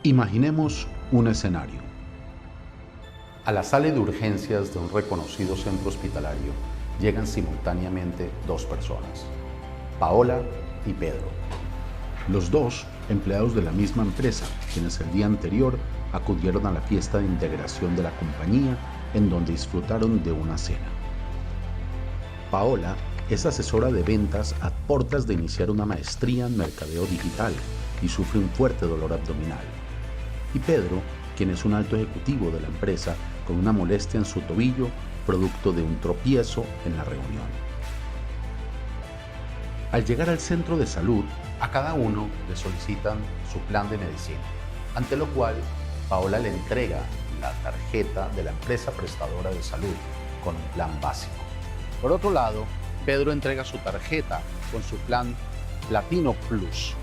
Imaginemos un escenario. A la sala de urgencias de un reconocido centro hospitalario llegan simultáneamente dos personas, Paola y Pedro. Los dos, empleados de la misma empresa, quienes el día anterior acudieron a la fiesta de integración de la compañía en donde disfrutaron de una cena. Paola es asesora de ventas a portas de iniciar una maestría en mercadeo digital y sufre un fuerte dolor abdominal. Y Pedro, quien es un alto ejecutivo de la empresa con una molestia en su tobillo producto de un tropiezo en la reunión. Al llegar al centro de salud, a cada uno le solicitan su plan de medicina, ante lo cual Paola le entrega la tarjeta de la empresa prestadora de salud con un plan básico. Por otro lado, Pedro entrega su tarjeta con su plan Platino Plus,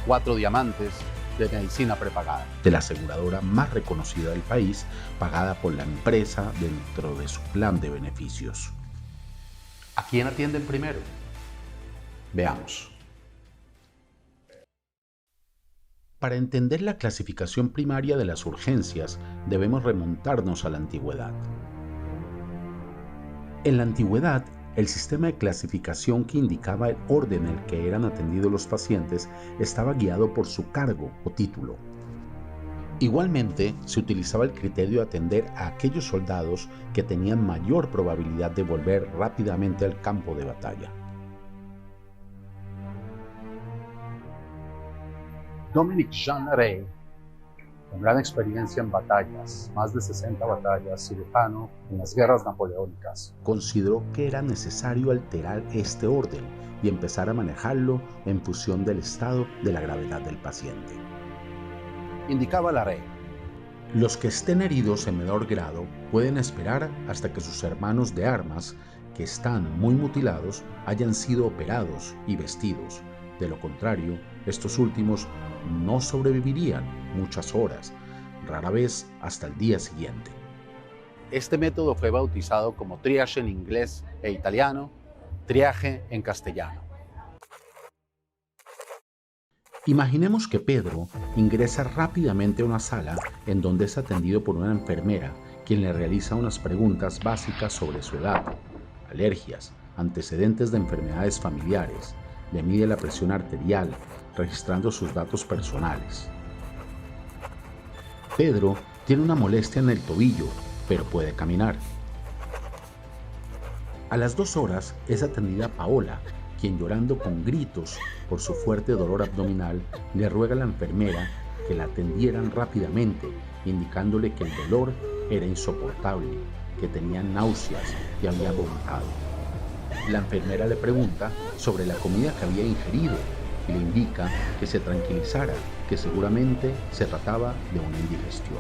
4 diamantes de medicina prepagada, de la aseguradora más reconocida del país, pagada por la empresa dentro de su plan de beneficios. ¿A quién atienden primero? Veamos. Para entender la clasificación primaria de las urgencias, debemos remontarnos a la antigüedad. En la antigüedad, el sistema de clasificación que indicaba el orden en el que eran atendidos los pacientes estaba guiado por su cargo o título. Igualmente, se utilizaba el criterio de atender a aquellos soldados que tenían mayor probabilidad de volver rápidamente al campo de batalla. Dominique Jean Rey, con gran experiencia en batallas, más de 60 batallas, cirujano en las guerras napoleónicas, consideró que era necesario alterar este orden y empezar a manejarlo en función del estado de la gravedad del paciente. Indicaba la Rey: los que estén heridos en menor grado pueden esperar hasta que sus hermanos de armas, que están muy mutilados, hayan sido operados y vestidos. De lo contrario, estos últimos no sobrevivirían muchas horas, rara vez hasta el día siguiente. Este método fue bautizado como triage en inglés e italiano, triaje en castellano. Imaginemos que Pedro ingresa rápidamente a una sala en donde es atendido por una enfermera, quien le realiza unas preguntas básicas sobre su edad, alergias, antecedentes de enfermedades familiares, le mide la presión arterial, registrando sus datos personales. Pedro tiene una molestia en el tobillo, pero puede caminar. A las 2 horas es atendida Paola, quien, llorando con gritos por su fuerte dolor abdominal, le ruega a la enfermera que la atendieran rápidamente, indicándole que el dolor era insoportable, que tenía náuseas y había vomitado. La enfermera le pregunta sobre la comida que había ingerido y le indica que se tranquilizara, que seguramente se trataba de una indigestión.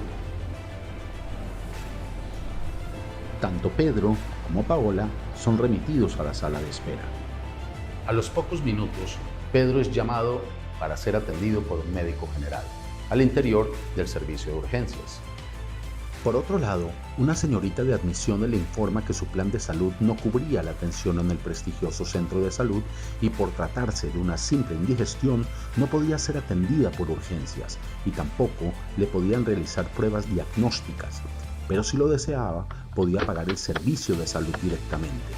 Tanto Pedro como Paola son remitidos a la sala de espera. A los pocos minutos, Pedro es llamado para ser atendido por un médico general, al interior del servicio de urgencias. Por otro lado, una señorita de admisión le informa que su plan de salud no cubría la atención en el prestigioso centro de salud y, por tratarse de una simple indigestión, no podía ser atendida por urgencias y tampoco le podían realizar pruebas diagnósticas, pero si lo deseaba, podía pagar el servicio de salud directamente,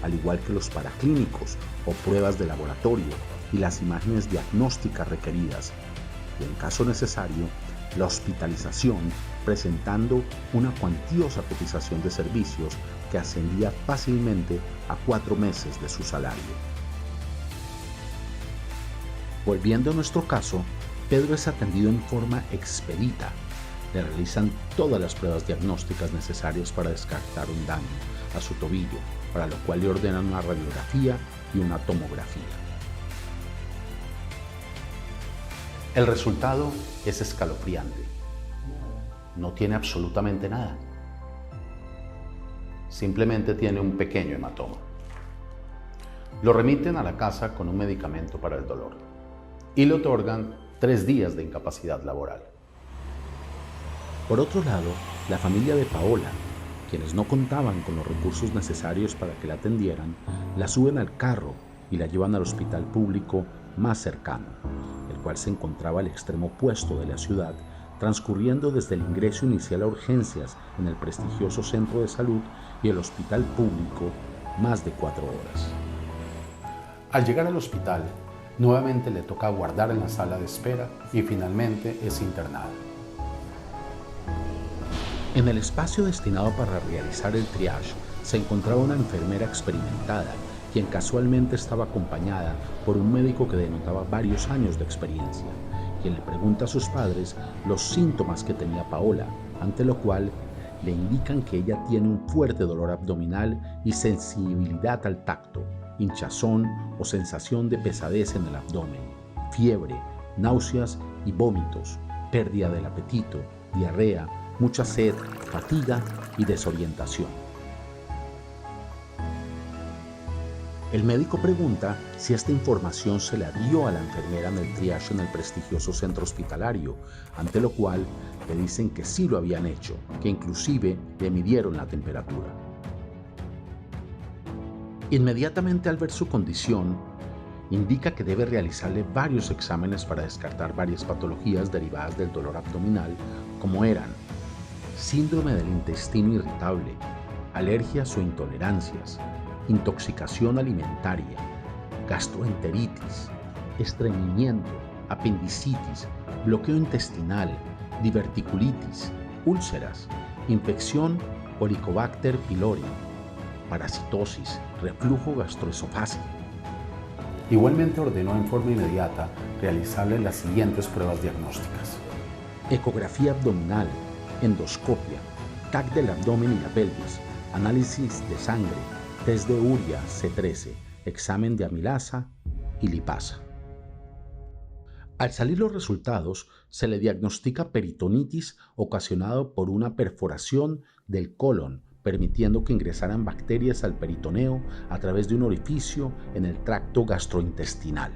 al igual que los paraclínicos o pruebas de laboratorio y las imágenes diagnósticas requeridas, y en caso necesario, la hospitalización, presentando una cuantiosa cotización de servicios que ascendía fácilmente a 4 meses de su salario. Volviendo a nuestro caso, Pedro es atendido en forma expedita. Le realizan todas las pruebas diagnósticas necesarias para descartar un daño a su tobillo, para lo cual le ordenan una radiografía y una tomografía. El resultado es escalofriante. No tiene absolutamente nada. Simplemente tiene un pequeño hematoma. Lo remiten a la casa con un medicamento para el dolor y le otorgan 3 días de incapacidad laboral. Por otro lado, la familia de Paola, quienes no contaban con los recursos necesarios para que la atendieran, la suben al carro y la llevan al hospital público más cercano, el cual se encontraba al extremo opuesto de la ciudad, transcurriendo desde el ingreso inicial a urgencias en el prestigioso centro de salud y el hospital público más de 4 horas. Al llegar al hospital, nuevamente le toca aguardar en la sala de espera y finalmente es internada. En el espacio destinado para realizar el triage se encontraba una enfermera experimentada, quien casualmente estaba acompañada por un médico que denotaba varios años de experiencia, quien le pregunta a sus padres los síntomas que tenía Paola, ante lo cual le indican que ella tiene un fuerte dolor abdominal y sensibilidad al tacto, hinchazón o sensación de pesadez en el abdomen, fiebre, náuseas y vómitos, pérdida del apetito, diarrea, mucha sed, fatiga y desorientación. El médico pregunta si esta información se la dio a la enfermera en el triage en el prestigioso centro hospitalario, ante lo cual le dicen que sí lo habían hecho, que inclusive le midieron la temperatura. Inmediatamente al ver su condición, indica que debe realizarle varios exámenes para descartar varias patologías derivadas del dolor abdominal, como eran síndrome del intestino irritable, alergias o intolerancias, intoxicación alimentaria, gastroenteritis, estreñimiento, apendicitis, bloqueo intestinal, diverticulitis, úlceras, infección Helicobacter pylori, parasitosis, reflujo gastroesofágico. Igualmente ordenó en forma inmediata realizarle las siguientes pruebas diagnósticas: ecografía abdominal, endoscopia, TAC del abdomen y la pelvis, análisis de sangre, test de urea C13, examen de amilasa y lipasa. Al salir los resultados, se le diagnostica peritonitis ocasionado por una perforación del colon, permitiendo que ingresaran bacterias al peritoneo a través de un orificio en el tracto gastrointestinal.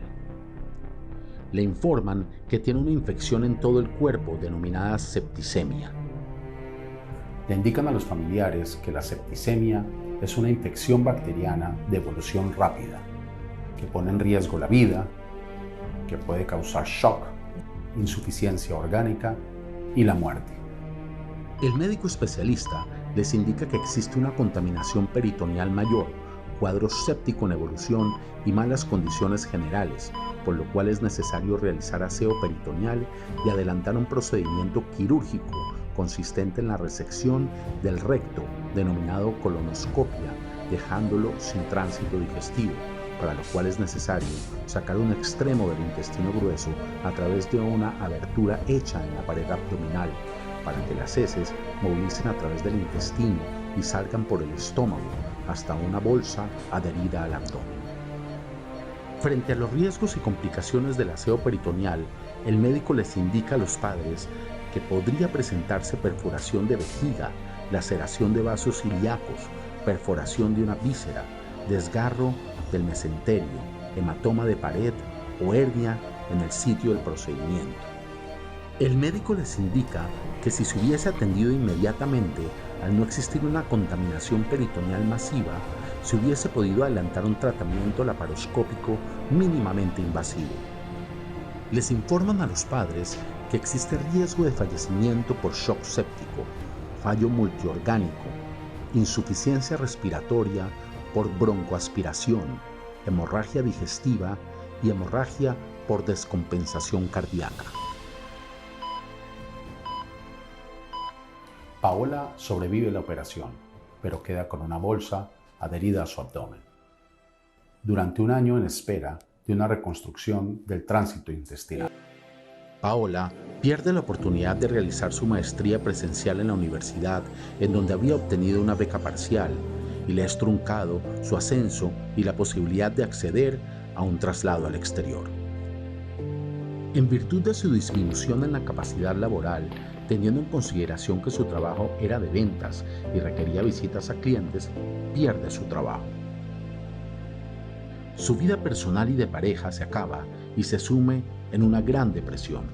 Le informan que tiene una infección en todo el cuerpo denominada septicemia. Le indican a los familiares que la septicemia es una infección bacteriana de evolución rápida, que pone en riesgo la vida, que puede causar shock, insuficiencia orgánica y la muerte. El médico especialista les indica que existe una contaminación peritoneal mayor, cuadro séptico en evolución y malas condiciones generales, por lo cual es necesario realizar aseo peritoneal y adelantar un procedimiento quirúrgico consistente en la resección del recto, denominado colonoscopia, dejándolo sin tránsito digestivo, para lo cual es necesario sacar un extremo del intestino grueso a través de una abertura hecha en la pared abdominal, para que las heces movilicen a través del intestino y salgan por el estómago hasta una bolsa adherida al abdomen. Frente a los riesgos y complicaciones del aseo peritoneal, el médico les indica a los padres que podría presentarse perforación de vejiga, laceración de vasos ilíacos, perforación de una víscera, desgarro del mesenterio, hematoma de pared o hernia en el sitio del procedimiento. El médico les indica que si se hubiese atendido inmediatamente, al no existir una contaminación peritoneal masiva, se hubiese podido adelantar un tratamiento laparoscópico mínimamente invasivo. Les informan a los padres que existe riesgo de fallecimiento por shock séptico, fallo multiorgánico, insuficiencia respiratoria por broncoaspiración, hemorragia digestiva y hemorragia por descompensación cardíaca. Paola sobrevive la operación, pero queda con una bolsa adherida a su abdomen. Durante un año en espera de una reconstrucción del tránsito intestinal. Paola pierde la oportunidad de realizar su maestría presencial en la universidad, en donde había obtenido una beca parcial, y le es truncado su ascenso y la posibilidad de acceder a un traslado al exterior. En virtud de su disminución en la capacidad laboral, teniendo en consideración que su trabajo era de ventas y requería visitas a clientes, pierde su trabajo. Su vida personal y de pareja se acaba y se sume en una gran depresión.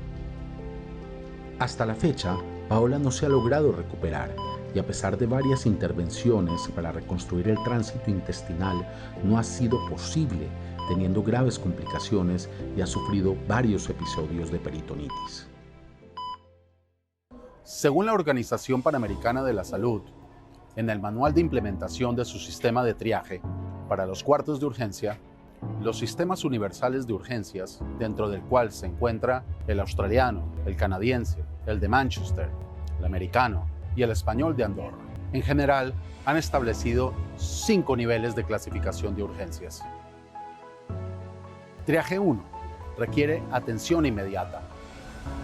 Hasta la fecha, Paola no se ha logrado recuperar y a pesar de varias intervenciones para reconstruir el tránsito intestinal, no ha sido posible, teniendo graves complicaciones y ha sufrido varios episodios de peritonitis. Según la Organización Panamericana de la Salud, en el manual de implementación de su sistema de triaje para los cuartos de urgencia, los sistemas universales de urgencias, dentro del cual se encuentra el australiano, el canadiense, el de Manchester, el americano y el español de Andorra, en general han establecido 5 niveles de clasificación de urgencias. Triaje 1. Requiere atención inmediata.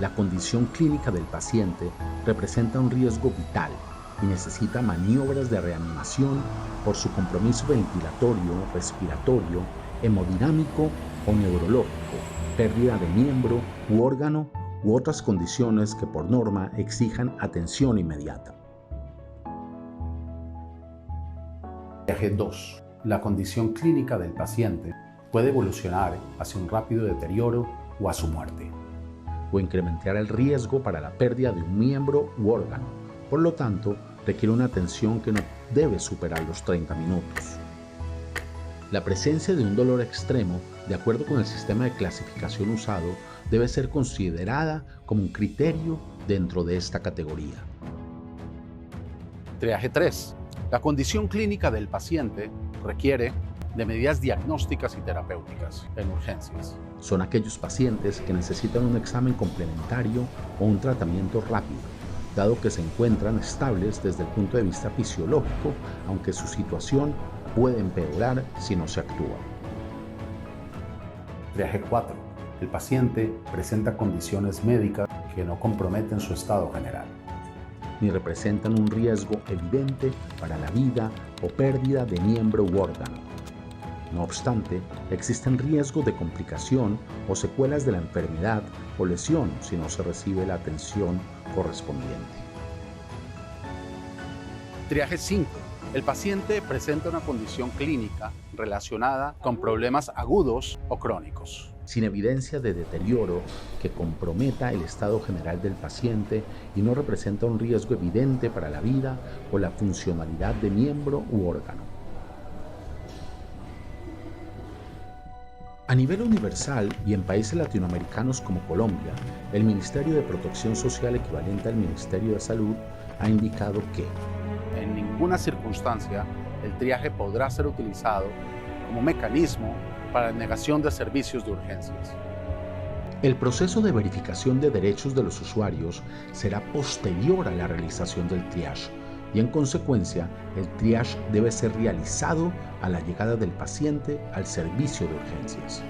La condición clínica del paciente representa un riesgo vital y necesita maniobras de reanimación por su compromiso ventilatorio, respiratorio, hemodinámico o neurológico, pérdida de miembro u órgano u otras condiciones que por norma exijan atención inmediata. Triaje 2. La condición clínica del paciente puede evolucionar hacia un rápido deterioro o a su muerte, o incrementar el riesgo para la pérdida de un miembro u órgano. Por lo tanto, requiere una atención que no debe superar los 30 minutos. La presencia de un dolor extremo, de acuerdo con el sistema de clasificación usado, debe ser considerada como un criterio dentro de esta categoría. Triaje 3. La condición clínica del paciente requiere de medidas diagnósticas y terapéuticas en urgencias. Son aquellos pacientes que necesitan un examen complementario o un tratamiento rápido, dado que se encuentran estables desde el punto de vista fisiológico, aunque su situación puede empeorar si no se actúa. Triaje 4. El paciente presenta condiciones médicas que no comprometen su estado general, ni representan un riesgo evidente para la vida o pérdida de miembro u órgano. No obstante, existen riesgos de complicación o secuelas de la enfermedad o lesión si no se recibe la atención correspondiente. Triaje 5. El paciente presenta una condición clínica relacionada con problemas agudos o crónicos, sin evidencia de deterioro que comprometa el estado general del paciente y no representa un riesgo evidente para la vida o la funcionalidad de miembro u órgano. A nivel universal y en países latinoamericanos como Colombia, el Ministerio de Protección Social, equivalente al Ministerio de Salud, ha indicado que en ninguna circunstancia el triaje podrá ser utilizado como mecanismo para la negación de servicios de urgencias. El proceso de verificación de derechos de los usuarios será posterior a la realización del triage y en consecuencia el triage debe ser realizado a la llegada del paciente al servicio de urgencias.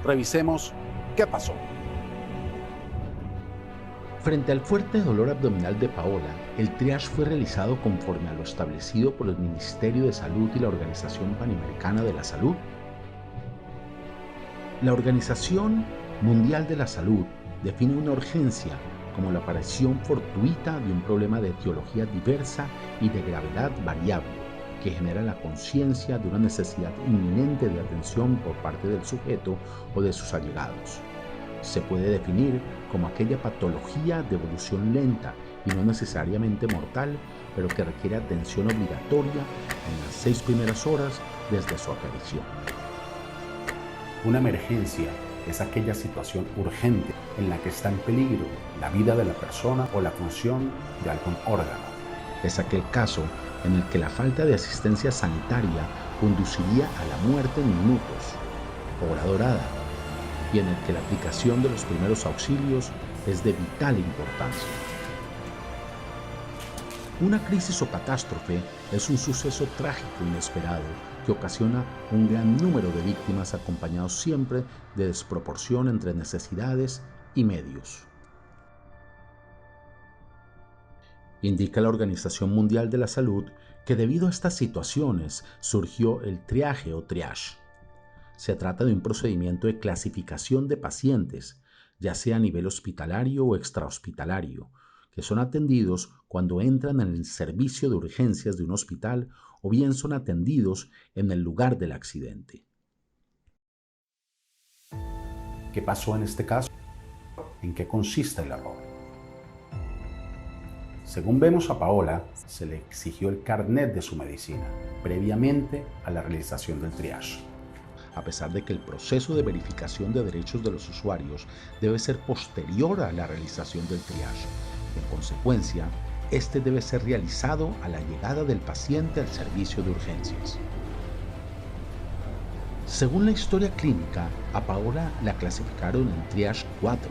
Revisemos qué pasó. Frente al fuerte dolor abdominal de Paola, el triage fue realizado conforme a lo establecido por el Ministerio de Salud y la Organización Panamericana de la Salud. La Organización Mundial de la Salud define una urgencia como la aparición fortuita de un problema de etiología diversa y de gravedad variable, que genera la conciencia de una necesidad inminente de atención por parte del sujeto o de sus allegados. Se puede definir como aquella patología de evolución lenta y no necesariamente mortal, pero que requiere atención obligatoria en las 6 primeras horas desde su aparición. Una emergencia es aquella situación urgente en la que está en peligro la vida de la persona o la función de algún órgano. Es aquel caso en el que la falta de asistencia sanitaria conduciría a la muerte en minutos, hora dorada, y en el que la aplicación de los primeros auxilios es de vital importancia. Una crisis o catástrofe es un suceso trágico inesperado que ocasiona un gran número de víctimas acompañado siempre de desproporción entre necesidades y medios. Indica la Organización Mundial de la Salud que debido a estas situaciones surgió el triaje o triage. Se trata de un procedimiento de clasificación de pacientes, ya sea a nivel hospitalario o extrahospitalario, que son atendidos cuando entran en el servicio de urgencias de un hospital o bien son atendidos en el lugar del accidente. ¿Qué pasó en este caso? ¿En qué consiste el error? Según vemos a Paola, se le exigió el carnet de su medicina previamente a la realización del triage. a pesar de que el proceso de verificación de derechos de los usuarios debe ser posterior a la realización del triage. En consecuencia, este debe ser realizado a la llegada del paciente al servicio de urgencias. Según la historia clínica, a Paola la clasificaron en triage 4,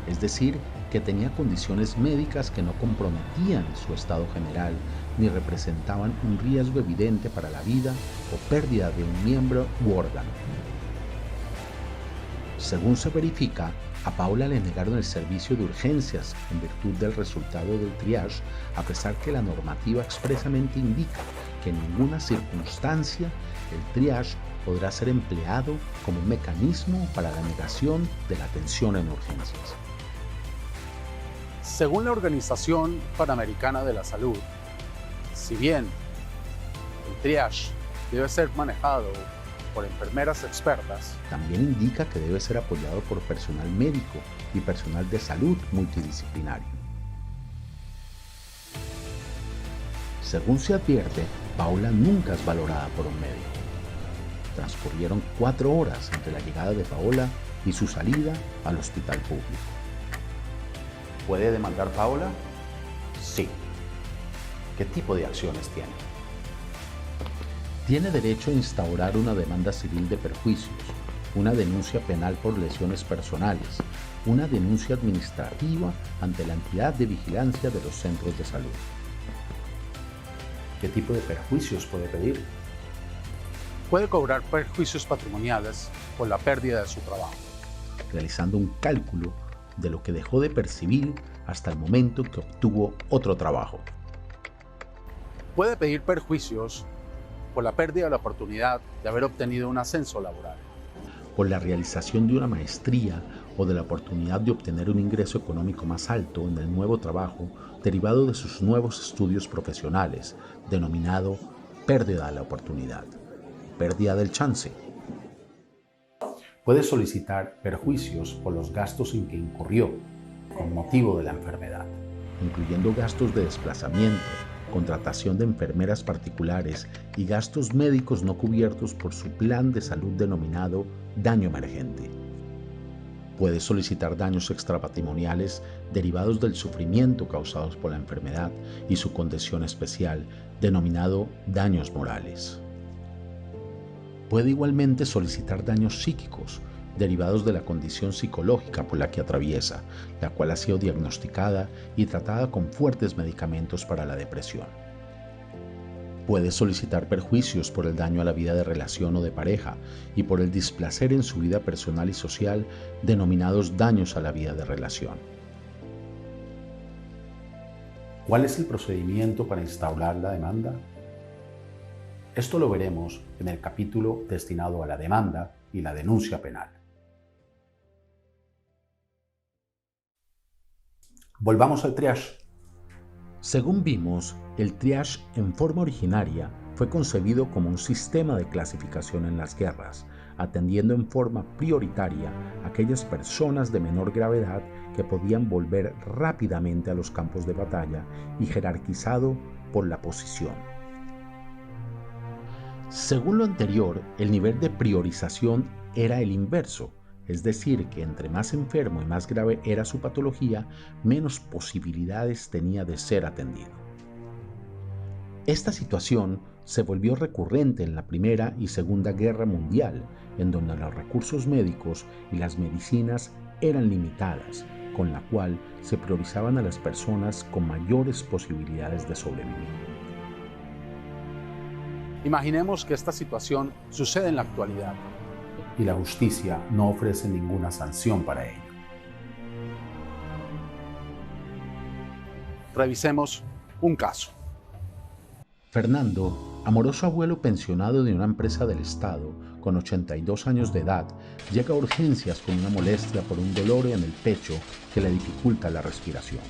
es decir, que tenía condiciones médicas que no comprometían su estado general ni representaban un riesgo evidente para la vida o pérdida de un miembro u órgano. Según se verifica, a Paola le negaron el servicio de urgencias en virtud del resultado del triage, a pesar que la normativa expresamente indica que en ninguna circunstancia el triage podrá ser empleado como un mecanismo para la negación de la atención en urgencias. Según la Organización Panamericana de la Salud, si bien el triage debe ser manejado por enfermeras expertas, también indica que debe ser apoyado por personal médico y personal de salud multidisciplinario. Según se advierte, Paola nunca es valorada por un médico. Transcurrieron 4 horas entre la llegada de Paola y su salida al hospital público. ¿Puede demandar Paola? Sí. ¿Qué tipo de acciones tiene? Tiene derecho a instaurar una demanda civil de perjuicios, una denuncia penal por lesiones personales, una denuncia administrativa ante la entidad de vigilancia de los centros de salud. ¿Qué tipo de perjuicios puede pedir? Puede cobrar perjuicios patrimoniales por la pérdida de su trabajo, realizando un cálculo de lo que dejó de percibir hasta el momento que obtuvo otro trabajo. Puede pedir perjuicios por la pérdida de la oportunidad de haber obtenido un ascenso laboral, por la realización de una maestría o de la oportunidad de obtener un ingreso económico más alto en el nuevo trabajo derivado de sus nuevos estudios profesionales, denominado pérdida de la oportunidad, pérdida del chance. Puede solicitar perjuicios por los gastos en que incurrió con motivo de la enfermedad, incluyendo gastos de desplazamiento, contratación de enfermeras particulares y gastos médicos no cubiertos por su plan de salud denominado daño emergente. Puede solicitar daños extrapatrimoniales derivados del sufrimiento causados por la enfermedad y su condición especial, denominado daños morales. Puede igualmente solicitar daños psíquicos derivados de la condición psicológica por la que atraviesa, la cual ha sido diagnosticada y tratada con fuertes medicamentos para la depresión. Puede solicitar perjuicios por el daño a la vida de relación o de pareja y por el displacer en su vida personal y social, denominados daños a la vida de relación. ¿Cuál es el procedimiento para instaurar la demanda? Esto lo veremos en el capítulo destinado a la demanda y la denuncia penal. Volvamos al triage. Según vimos, el triage en forma originaria fue concebido como un sistema de clasificación en las guerras, atendiendo en forma prioritaria a aquellas personas de menor gravedad que podían volver rápidamente a los campos de batalla y jerarquizado por la posición. Según lo anterior, el nivel de priorización era el inverso, es decir, que entre más enfermo y más grave era su patología, menos posibilidades tenía de ser atendido. Esta situación se volvió recurrente en la Primera y Segunda Guerra Mundial, en donde los recursos médicos y las medicinas eran limitadas, con la cual se priorizaban a las personas con mayores posibilidades de sobrevivir. Imaginemos que esta situación sucede en la actualidad y la justicia no ofrece ninguna sanción para ello. Revisemos un caso. Fernando, amoroso abuelo pensionado de una empresa del Estado, con 82 años de edad, llega a urgencias con una molestia por un dolor en el pecho que le dificulta la respiración.